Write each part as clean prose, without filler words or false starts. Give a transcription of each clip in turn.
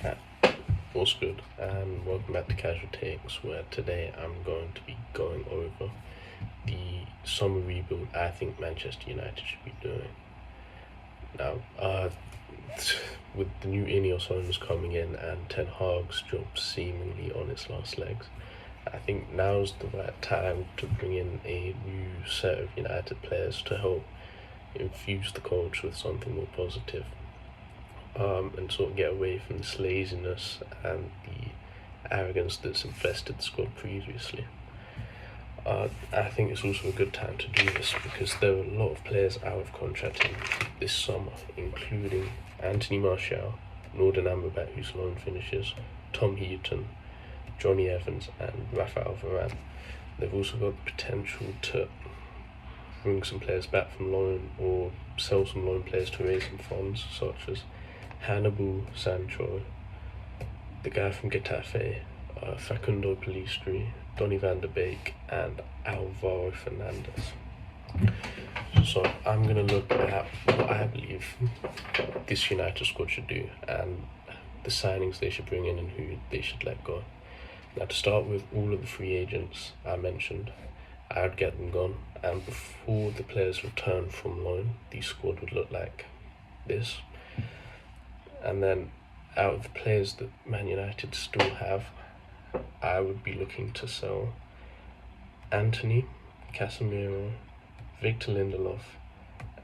Alright, what's good? And welcome back to Casual Takes, where today I'm going to be going over the summer rebuild I think Manchester United should be doing. Now, with the new Ineos owners coming in and Ten Hag's job seemingly on its last legs, I think now's the right time to bring in a new set of United players to help infuse the culture with something more positive. And sort of get away from this laziness and the arrogance that's infested the squad previously. I think it's also a good time to do this because there are a lot of players out of contract this summer, including Anthony Martial, Norden Amrabat, whose loan finishes, Tom Heaton, Johnny Evans, and Rafael Varane. They've also got the potential to bring some players back from loan or sell some loan players to raise some funds, such as Hannibal Sancho, the guy from Getafe, Facundo Pellistri, Donny van de Beek, and Alvaro Fernandez. So I'm going to look at what I believe this United squad should do and the signings they should bring in and who they should let go. Now, to start with, all of the free agents I mentioned, I'd get them gone, and before the players return from loan, the squad would look like this. And then out of the players that Man United still have, I would be looking to sell Antony, Casemiro, Victor Lindelof,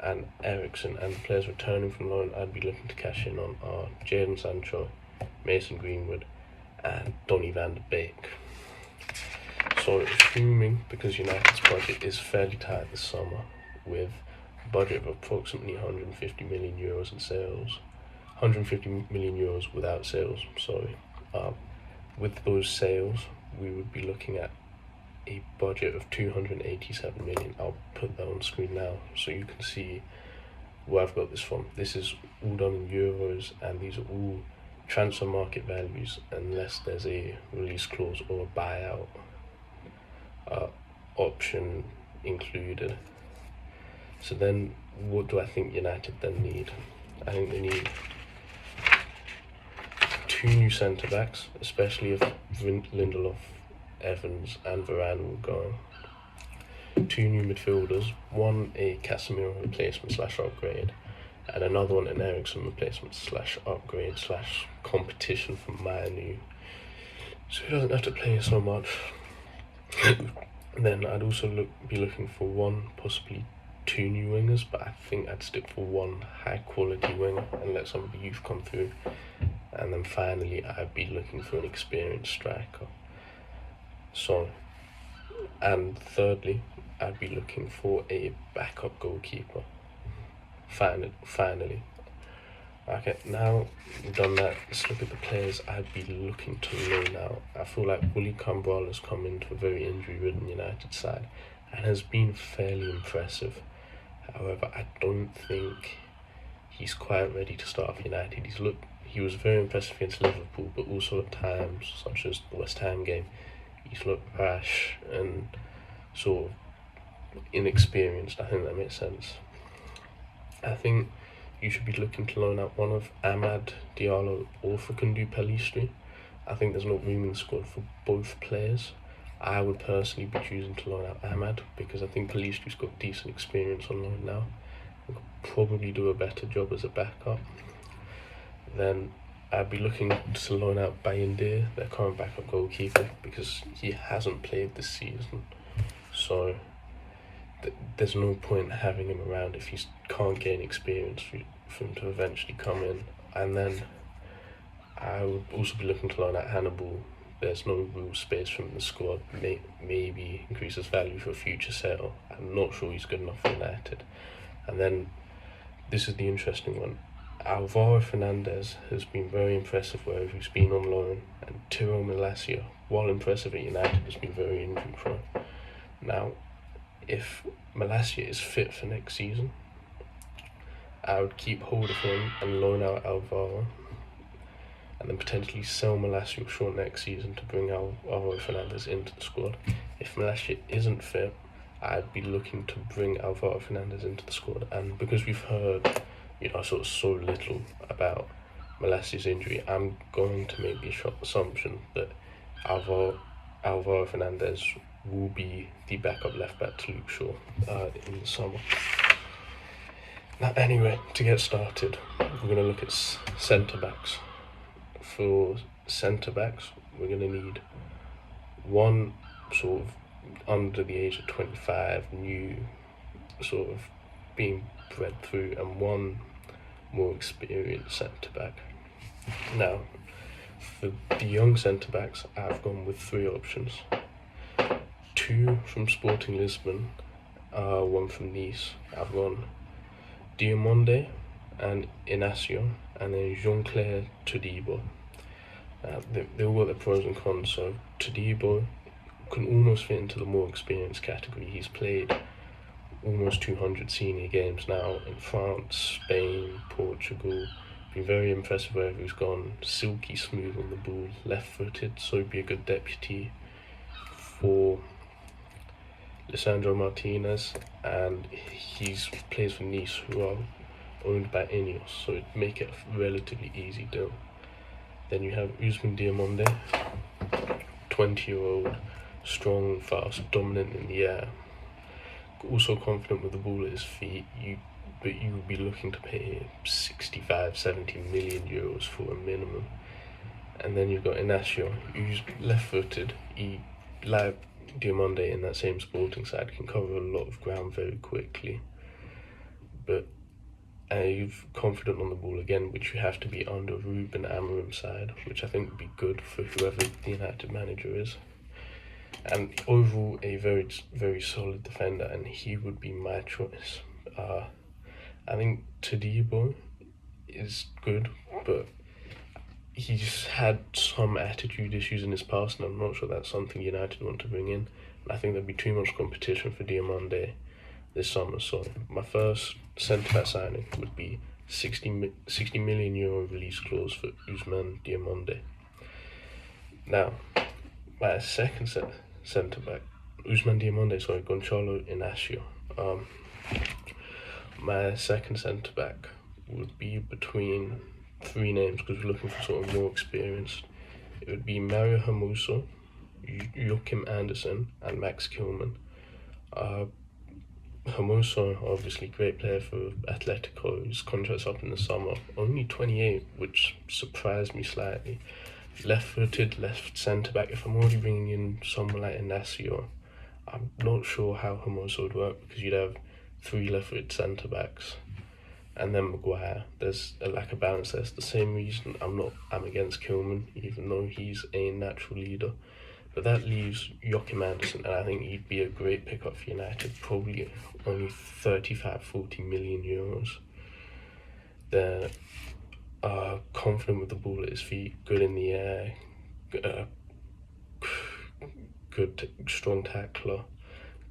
and Eriksen. And the players returning from loan I'd be looking to cash in on are Jadon Sancho, Mason Greenwood, and Donny van de Beek. So assuming, because United's budget is fairly tight this summer, with a budget of approximately 150 million euros in sales, 150 million euros without sales, sorry. With those sales, we would be looking at a budget of 287 million. I'll put that on screen now so you can see where I've got this from. This is all done in euros, and these are all transfer market values unless there's a release clause or a buyout option included. So then what do I think United then need? I think they need 2 new centre-backs, especially if Lindelof, Evans and Varane will go. 2 new midfielders, one a Casemiro replacement / upgrade, and another one an Eriksen replacement / upgrade / competition for Manu, so he doesn't have to play so much. Then I'd also be looking for 1, possibly 2 new wingers, but I think I'd stick for 1 high quality winger and let some of the youth come through. And then finally I'd be looking for an experienced striker. And thirdly, I'd be looking for a backup goalkeeper. Finally. Okay, now we've done that, let's look at the players I'd be looking to loan out. I feel like Willy Cabral has come into a very injury-ridden United side and has been fairly impressive. However, I don't think he's quite ready to start for United. He was very impressive against Liverpool, but also at times, such as the West Ham game, he's looked rash and sort of inexperienced. I think that makes sense. I think you should be looking to loan out one of Amad Diallo or Facundo Pellistri. I think there's no room in the squad for both players. I would personally be choosing to loan out Amad because I think Pellistri's got decent experience on loan now and could probably do a better job as a backup. Then I'd be looking to loan out Bayindir, their current backup goalkeeper, because he hasn't played this season. So there's no point having him around if he can't gain experience for him to eventually come in. And then I would also be looking to loan out Hannibal. There's no real space for him in the squad. Maybe increase his value for a future sale. I'm not sure he's good enough for United. And then this is the interesting one. Alvaro Fernandez has been very impressive wherever he's been on loan, and Tiro Malacia, while impressive at United, has been very injury prone. Now, if Malacia is fit for next season, I would keep hold of him and loan out Alvaro, and then potentially sell Malacia short next season to bring Alvaro Fernandez into the squad. If Malacia isn't fit, I'd be looking to bring Alvaro Fernandez into the squad, and because we've heard so little about Malassia's injury, I'm going to make the assumption that Alvaro Fernandez will be the backup left back to Luke Shaw in the summer. Now, anyway, to get started, we're going to look at centre backs. For centre backs, we're going to need one sort of under the age of 25, new, sort of being bred through, and one more experienced centre back. Now, for the young centre backs, I've gone with 3 options: 2 from Sporting Lisbon, 1 from Nice. I've gone Diamonde and Inacio, and then Jean-Claire Todibo. They all got their pros and cons. So Todibo can almost fit into the more experienced category. He's played almost 200 senior games now in France, Spain, Portugal. Been very impressive wherever he's gone. Silky smooth on the ball, left-footed, so he'd be a good deputy for Lisandro Martinez, and he's plays for Nice, who are owned by Ineos, so it'd make it a relatively easy deal. Then you have Ousmane Diamonde, 20-year-old, strong, fast, dominant in the air, also confident with the ball at his feet. But you would be looking to pay 65-70 million euros for a minimum. And then you've got Inacio, who's left-footed. He, like Diamonde in that same Sporting side, can cover a lot of ground very quickly. But you're confident on the ball again, which you have to be under Ruben Amorim's side, which I think would be good for whoever the United manager is. And overall, a very, very solid defender, and he would be my choice. I think Todibo is good, but he's had some attitude issues in his past, and I'm not sure that's something United want to bring in. And I think there'd be too much competition for Diamonde this summer. So my first centre-back signing would be 60 million euro release clause for Ousmane Diamonde. Now, my second centre-back, Gonçalo Inacio. My second centre-back would be between 3 names, because we're looking for sort of more experience. It would be Mario Hermoso, Joachim Andersen, and Max Kilman. Hermoso, obviously great player for Atletico. His contract's up in the summer. Only 28, which surprised me slightly. Left-footed, left centre-back. If I'm already bringing in someone like Inacio, I'm not sure how Hermoso would work, because you'd have 3 left-footed centre-backs, and then Maguire. There's a lack of balance there. It's the same reason I'm against Kilman, even though he's a natural leader. But that leaves Joachim Andersen, and I think he'd be a great pickup for United, probably only 35-40 million euros. They're confident with the ball at his feet, good in the air, good strong tackler,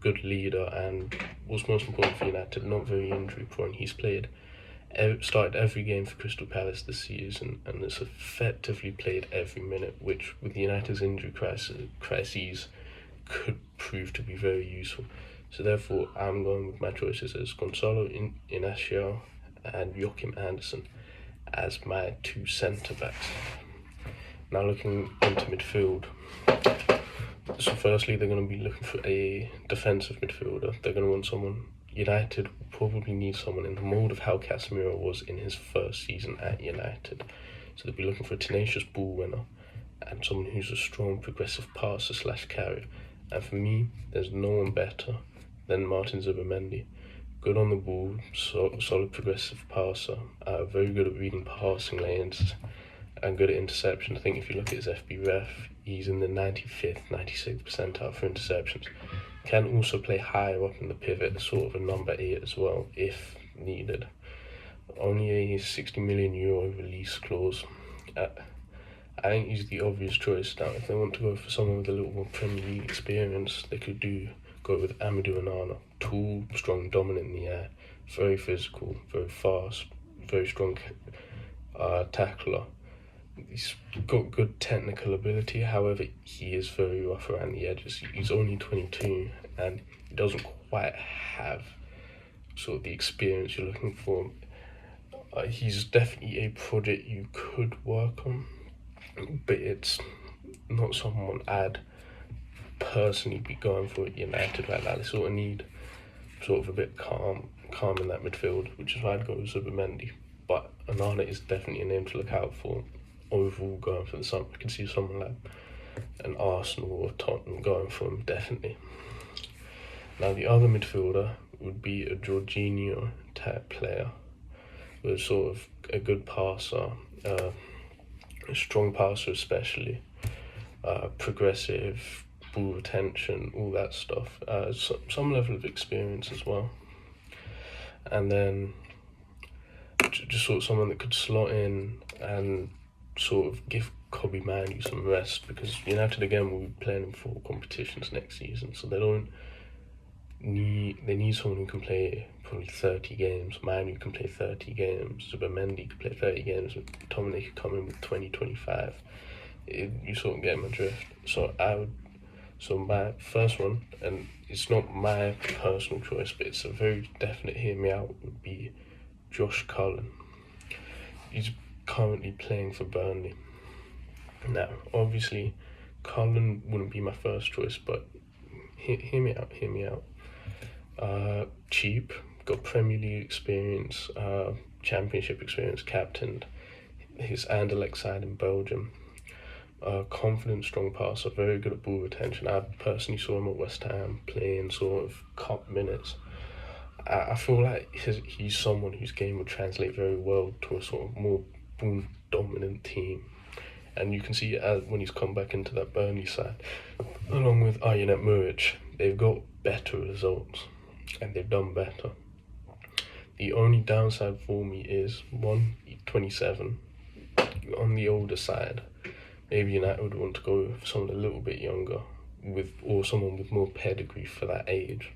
good leader, and what's most important for United, not very injury prone. He's started every game for Crystal Palace this season, and has effectively played every minute, which with United's injury crises could prove to be very useful. So therefore, I'm going with my choices as Gonçalo Inacio and Joachim Andersen as my 2 centre-backs. Now looking into midfield. So firstly, they're going to be looking for a defensive midfielder. They're going to want someone. United will probably need someone in the mould of how Casemiro was in his first season at United. So they'll be looking for a tenacious ball winner and someone who's a strong progressive passer / carrier. And for me, there's no one better than Martin Zubimendi. Good on the ball, solid progressive passer, very good at reading passing lanes, and good at interception. I think if you look at his FB he's in the 95th, 96th percentile for interceptions. Can also play higher up in the pivot, sort of a number 8 as well, if needed. Only a 60 million euro release clause. I think he's the obvious choice. Now, if they want to go for someone with a little more Premier League experience, they could go with Amadou Onana. Tall, strong, dominant in the air, very physical, very fast, very strong tackler. He's got good technical ability, however, he is very rough around the edges. He's only 22, and he doesn't quite have sort of the experience you're looking for. He's definitely a project you could work on, but it's not someone I'd personally be going for at United right now. They sort of need sort of a bit calm in that midfield, which is why I'd go with Zubimendi. But Onana is definitely a name to look out for. Overall, going for the summer, I can see someone like an Arsenal or Tottenham going for him, definitely. Now, the other midfielder would be a Jorginho type player, with sort of a good passer, a strong passer especially, progressive, ball retention, all that stuff. Some level of experience as well. And then just sort of someone that could slot in and sort of give Kobe Manu some rest, because United again will be playing in 4 competitions next season, so they need someone who can play probably 30 games. Manu can play 30 games. Zubimendi could play 30 games. Tomine could come in with 20-25. You sort of get my drift. So my first one, and it's not my personal choice, but it's a very definite hear me out, would be Josh Cullen. He's currently playing for Burnley. Now, obviously, Cullen wouldn't be my first choice, but hear me out. Cheap, got Premier League experience, Championship experience, captained his Anderlecht side in Belgium. Confident, strong passer, very good at ball retention. I personally saw him at West Ham playing sort of cup minutes. I feel like he's someone whose game would translate very well to a sort of more ball dominant team. And you can see when he's come back into that Burnley side, along with Arjen Muric, they've got better results and they've done better. The only downside for me is, 27, on the older side. Maybe United would want to go for someone a little bit younger, or someone with more pedigree for that age.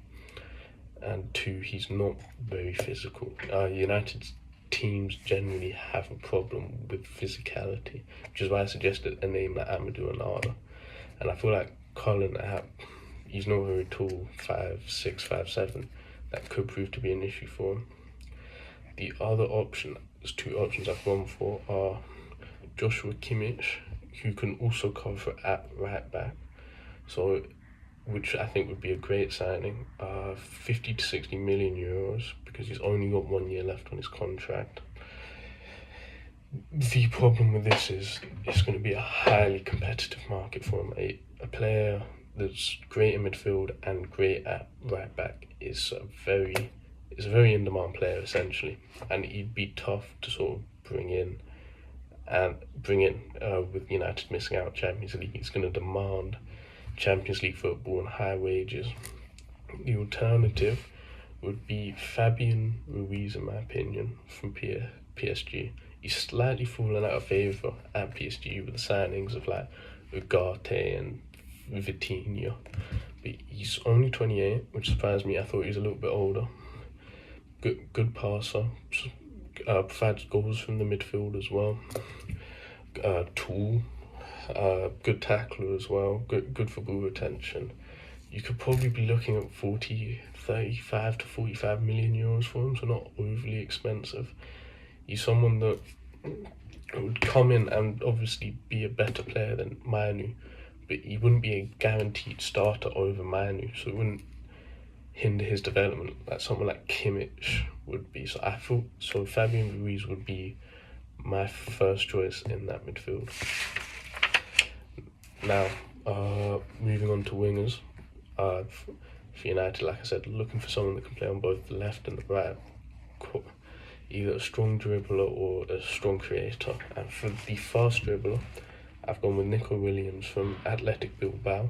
And 2, he's not very physical. United's teams generally have a problem with physicality, which is why I suggested a name like Amadou Onana. And I feel like Cullen, he's not very tall, 5'6", 5'7". That could prove to be an issue for him. The other option, there's 2 options I've gone for, are Joshua Kimmich, who can also cover at right back, which I think would be a great signing. 50 to 60 million euros, because he's only got 1 year left on his contract. The problem with this is it's going to be a highly competitive market for him. A player that's great in midfield and great at right back is a very in-demand player essentially, and he'd be tough to sort of bring in with United missing out Champions League. He's going to demand Champions League football and high wages. The alternative would be Fabian Ruiz, in my opinion, from PSG. He's slightly fallen out of favour at PSG with the signings of like Ugarte and Vitinha, but he's only 28, which surprised me. I thought he was a little bit older. Good passer, provides goals from the midfield as well. Tall, good tackler as well. Good for ball retention. You could probably be looking at 35 to 45 million euros for him, so not overly expensive. He's someone that would come in and obviously be a better player than Manu, but he wouldn't be a guaranteed starter over Manu, so it wouldn't hinder his development like someone like Kimmich would be. So I thought Fabian Ruiz would be my first choice in that midfield. Now, moving on to wingers. For United, like I said, looking for someone that can play on both the left and the right, either a strong dribbler or a strong creator. And for the fast dribbler, I've gone with Nico Williams from Athletic Bilbao.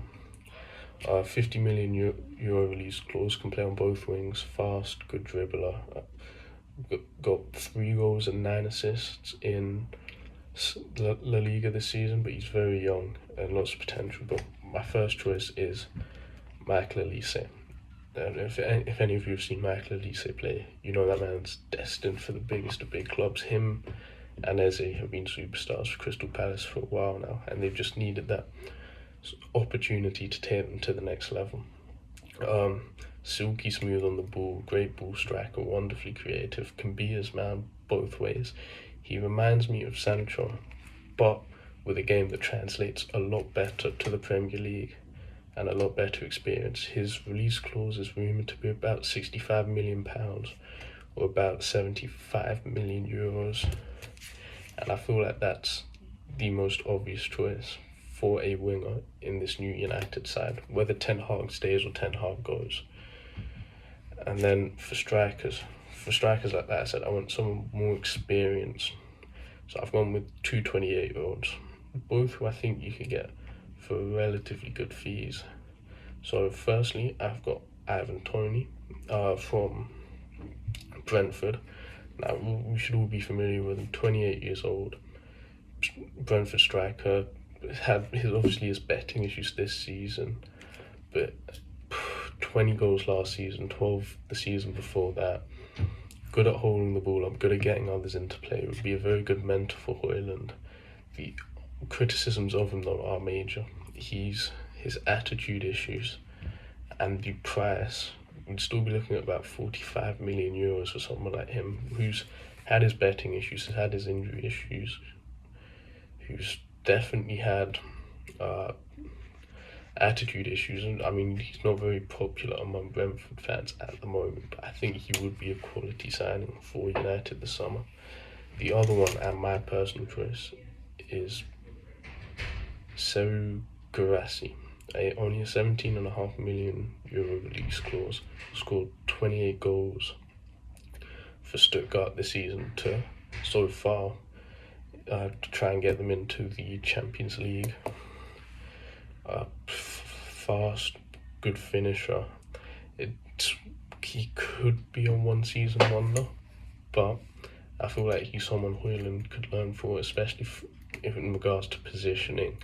50 million euro release clause, can play on both wings, fast, good dribbler. Got 3 goals and 9 assists in La Liga this season, but he's very young and lots of potential. But my first choice is Michael Elise. And if any of you have seen Michael Elise play, you know that man's destined for the biggest of big clubs. Him and Eze have been superstars for Crystal Palace for a while now, and they've just needed that opportunity to take them to the next level. Silky smooth on the ball, great ball striker, wonderfully creative, can be his man both ways. He reminds me of Sancho, but with a game that translates a lot better to the Premier League and a lot better experience. His release clause is rumoured to be about £65 million or about 75 million euros. And I feel like that's the most obvious choice for a winger in this new United side, whether Ten Hag stays or Ten Hag goes. And then for strikers like that, I said I want someone more experienced. So I've gone with two 28-year-olds, both who I think you could get for relatively good fees. So firstly, I've got Ivan Toney from Brentford. Now, we should all be familiar with him, 28 years old, Brentford striker. Had his betting issues this season, but 20 goals last season, 12 the season before that. Good at holding the ball up, good at getting others into play. Would be a very good mentor for Højlund. The criticisms of him, though, are major. His attitude issues and the price. We'd still be looking at about 45 million euros for someone like him, who's had his betting issues, has had his injury issues, who's definitely had attitude issues. And I mean, he's not very popular among Brentford fans at the moment, but I think he would be a quality signing for United this summer. The other one, and my personal choice, is Seru Guirassy. Only a €17.5 million release clause, scored 28 goals for Stuttgart this season to try and get them into the Champions League. Fast, good finisher. He could be a one-season wonder, but I feel like he's someone Højlund could learn for, especially if in regards to positioning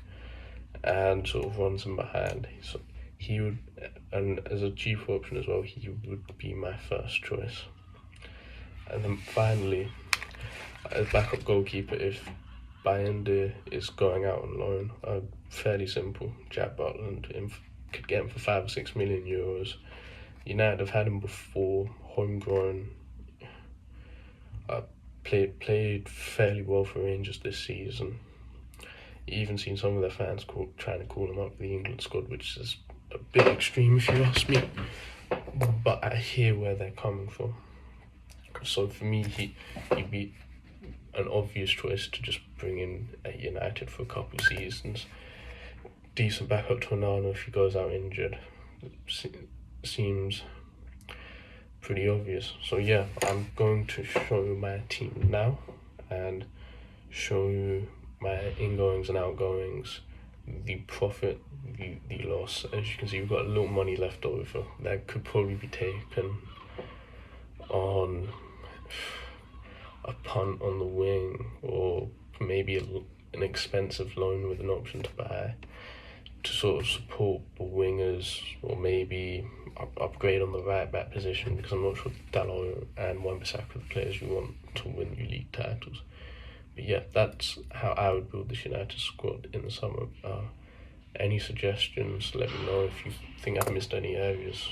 and sort of runs him behind. So he would, and as a cheap option as well, he would be my first choice. And then finally, as backup goalkeeper, if Bayende is going out on loan, fairly simple. Jack Butland could get him for 5 or 6 million euros. United have had him before, homegrown. Played fairly well for Rangers this season. Even seen some of their fans trying to call him up for the England squad, which is a bit extreme if you ask me. But I hear where they're coming from. So for me, he'd be an obvious choice to just bring in at United for a couple of seasons. Decent backup to Onana if he goes out injured. Seems pretty obvious. So yeah, I'm going to show my team now and show you my ingoings and outgoings, the profit, the loss. As you can see, we've got a little money left over that could probably be taken on a punt on the wing, or maybe an expensive loan with an option to buy to sort of support the wingers, or maybe upgrade on the right back position, because I'm not sure Dalot and Wan-Bissaka are the players you want to win you league titles. But yeah, that's how I would build this United squad in the summer. Any suggestions, let me know. If you think I've missed any areas,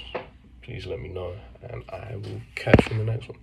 please let me know, and I will catch you in the next one.